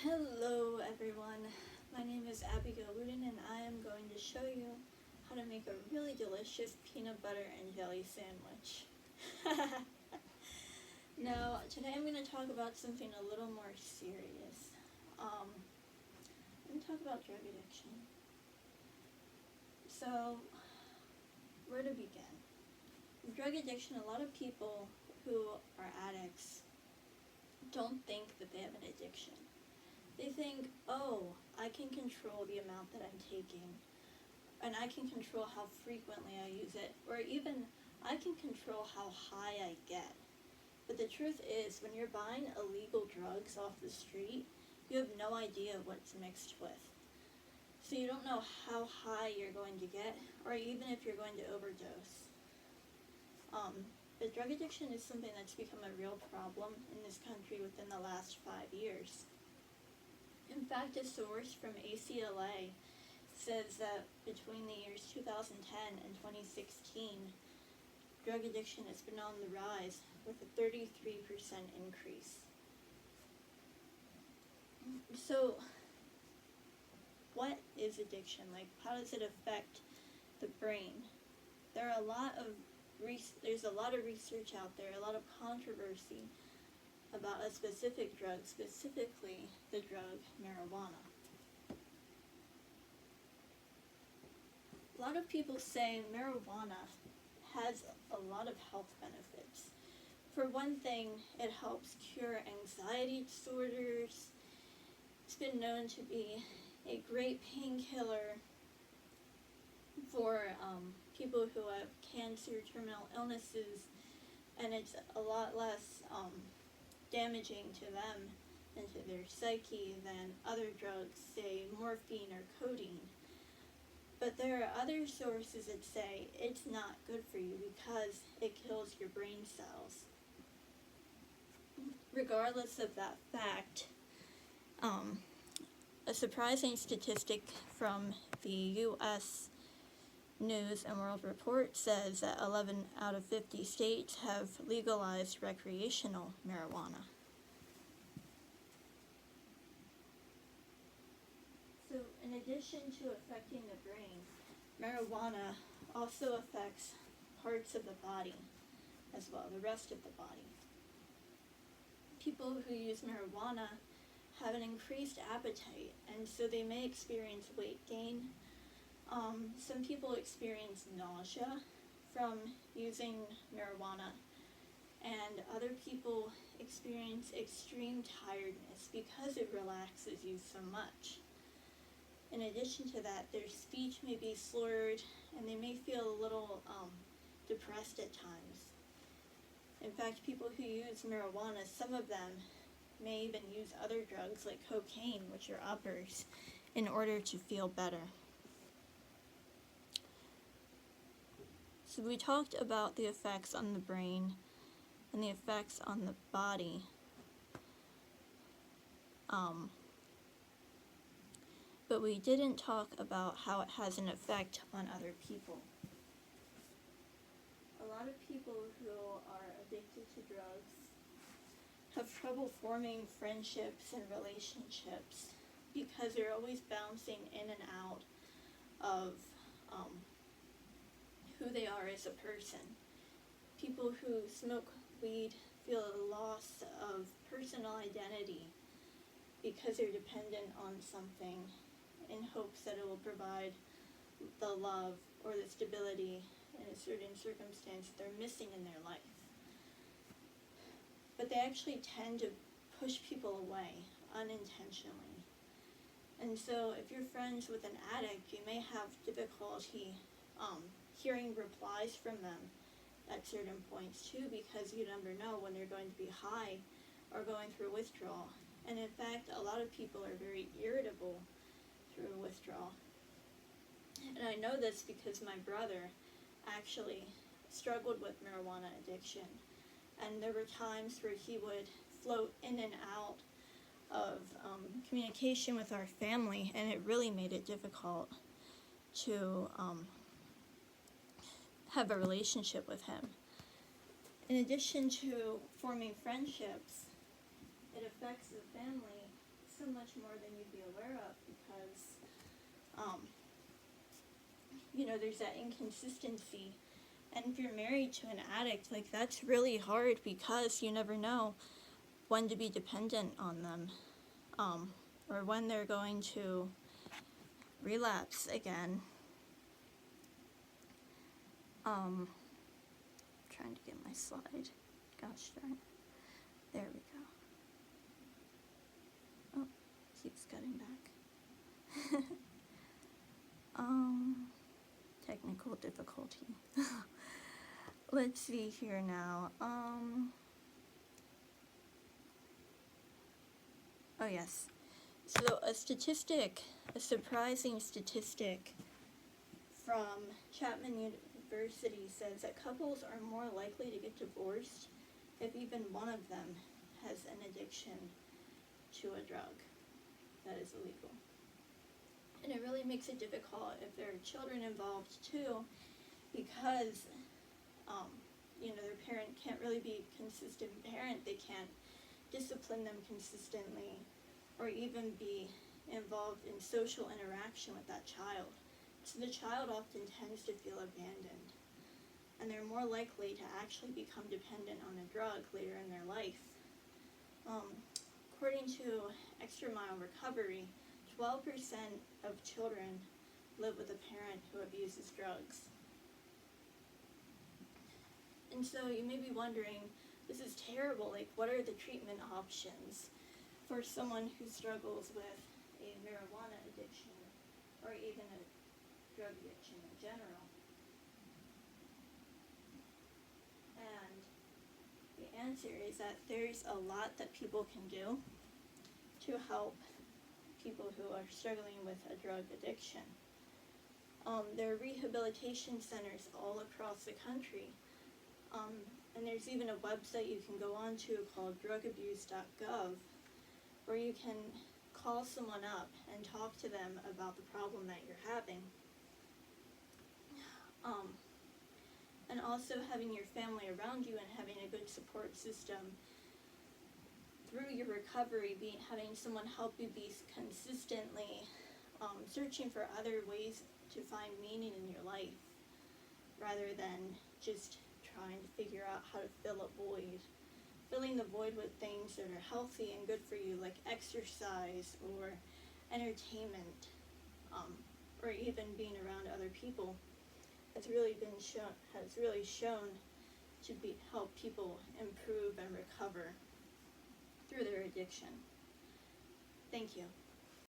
Hello everyone, my name is Abigail Wooden and I am going to show you how to make a really delicious peanut butter and jelly sandwich. Now, today I'm going to talk about something a little more serious. I'm going to talk about drug addiction. So, where to begin? With drug addiction, a lot of people who are addicts don't think that they have an addiction. They think, oh, I can control the amount that I'm taking, and I can control how frequently I use it, or even I can control how high I get. But the truth is, when you're buying illegal drugs off the street, you have no idea what it's mixed with. So you don't know how high you're going to get, or even if you're going to overdose. But drug addiction is something that's become a real problem in this country within the last 5 years. In fact, a source from ACLA says that between the years 2010 and 2016, drug addiction has been on the rise with a 33% increase. So, what is addiction? Like, how does it affect the brain? There's a lot of research out there, a lot of controversy about a specific drug, specifically the drug marijuana. A lot of people say marijuana has a lot of health benefits. For one thing, it helps cure anxiety disorders. It's been known to be a great painkiller for people who have cancer, terminal illnesses, and it's a lot less damaging to them and to their psyche than other drugs, say morphine or codeine. But there are other sources that say it's not good for you because it kills your brain cells. Regardless of that fact, a surprising statistic from the U.S. News and World Report says that 11 out of 50 states have legalized recreational marijuana. So, in addition to affecting the brain, marijuana also affects parts of the body as well, the rest of the body. People who use marijuana have an increased appetite, and so they may experience weight gain. Some people experience nausea from using marijuana, and other people experience extreme tiredness because it relaxes you so much. In addition to that, their speech may be slurred, and they may feel a little depressed at times. In fact, people who use marijuana, some of them may even use other drugs like cocaine, which are uppers, in order to feel better. So we talked about the effects on the brain and the effects on the body. But we didn't talk about how it has an effect on other people. A lot of people who are addicted to drugs have trouble forming friendships and relationships because they're always bouncing in and out of who they are as a person. People who smoke weed feel a loss of personal identity because they're dependent on something in hopes that it will provide the love or the stability in a certain circumstance that they're missing in their life. But they actually tend to push people away unintentionally. And so if you're friends with an addict, you may have difficulty hearing replies from them at certain points too, because you never know when they're going to be high or going through withdrawal. And in fact, a lot of people are very irritable through withdrawal. And I know this because my brother actually struggled with marijuana addiction. And there were times where he would float in and out of communication with our family, and it really made it difficult to have a relationship with him. In addition to forming friendships, it affects the family so much more than you'd be aware of, because there's that inconsistency. And if you're married to an addict, like, that's really hard, because you never know when to be dependent on them, or when they're going to relapse again. Trying to get my slide. Gosh darn. There we go. Oh, keeps cutting back. Technical difficulty. Let's see here now. Oh yes. So a surprising statistic from Chapman University says that couples are more likely to get divorced if even one of them has an addiction to a drug that is illegal. And it really makes it difficult if there are children involved too, because their parent can't really be a consistent parent. They can't discipline them consistently, or even be involved in social interaction with that child. So the child often tends to feel abandoned, and they're more likely to actually become dependent on a drug later in their life. According to Extra Mile Recovery, 12% of children live with a parent who abuses drugs. And so you may be wondering, this is terrible, like, what are the treatment options for someone who struggles with a marijuana addiction, or even a drug addiction in general? And the answer is that there's a lot that people can do to help people who are struggling with a drug addiction. There are rehabilitation centers all across the country, and there's even a website you can go on to called drugabuse.gov, where you can call someone up and talk to them about the problem that you're having. And also having your family around you and having a good support system through your recovery, having someone help you be consistently searching for other ways to find meaning in your life, rather than just trying to figure out how to fill a void. Filling the void with things that are healthy and good for you, like exercise or entertainment, or even being around other people, has really shown to help people improve and recover through their addiction. Thank you.